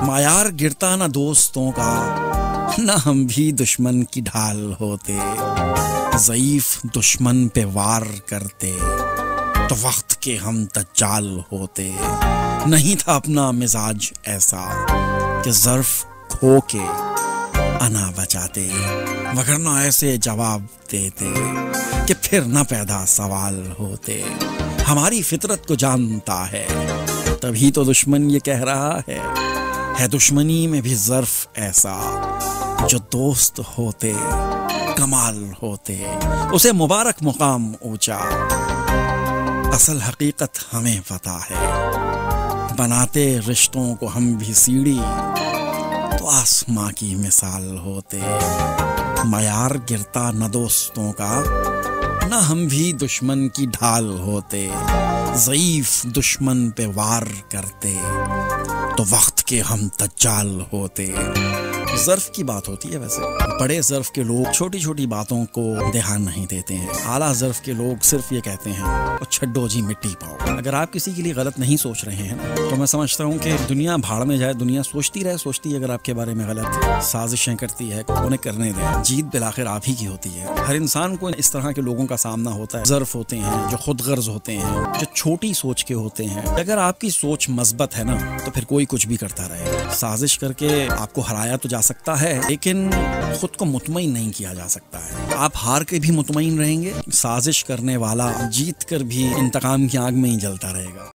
معیار گرتا نہ دوستوں کا، نہ ہم بھی دشمن کی ڈھال ہوتے، ضعیف دشمن پہ وار کرتے تو وقت کے ہم دجال ہوتے۔ نہیں تھا اپنا مزاج ایسا کہ ظرف کھو کے انا بچاتے، وگرنہ ایسے جواب دیتے کہ پھر نہ پیدا سوال ہوتے۔ ہماری فطرت کو جانتا ہے تبھی تو دشمن یہ کہہ رہا ہے دشمنی میں بھی ظرف ایسا، جو دوست ہوتے کمال ہوتے۔ اسے مبارک مقام اونچا، اصل حقیقت ہمیں پتہ ہے، بناتے رشتوں کو ہم بھی سیڑھی تو آسماں کی مثال ہوتے۔ معیار گرتا نہ دوستوں کا، نہ ہم بھی دشمن کی ڈھال ہوتے، ضعیف دشمن پہ وار کرتے تو وقت کے ہم دجال ہوتے۔ ظرف کی بات ہوتی ہے، ویسے بڑے ظرف کے لوگ چھوٹی چھوٹی باتوں کو دھیان نہیں دیتے ہیں، اعلیٰ ظرف کے لوگ صرف یہ کہتے ہیں چھڈو جی مٹی پاؤ۔ اگر آپ کسی کے لیے غلط نہیں سوچ رہے ہیں تو میں سمجھتا ہوں کہ دنیا بھاڑ میں جائے، دنیا سوچتی رہے، اگر آپ کے بارے میں غلط سازشیں کرتی ہے انہیں کرنے دیں، جیت بالآخر آپ ہی کی ہوتی ہے۔ ہر انسان کو اس طرح کے لوگوں کا سامنا ہوتا ہے، ظرف ہوتے ہیں جو خود غرض ہوتے ہیں، جو چھوٹی سوچ کے ہوتے ہیں۔ اگر آپ کی سوچ مثبت ہے نا تو پھر کوئی کچھ بھی کرتا رہے گا، سازش کر کے آپ کو ہرایا تو جا سکتا ہے لیکن خود کو مطمئن نہیں کیا جا سکتا ہے۔ آپ ہار کے بھی مطمئن رہیں گے، سازش کرنے والا جیت کر بھی انتقام کی آگ میں ہی جلتا رہے گا۔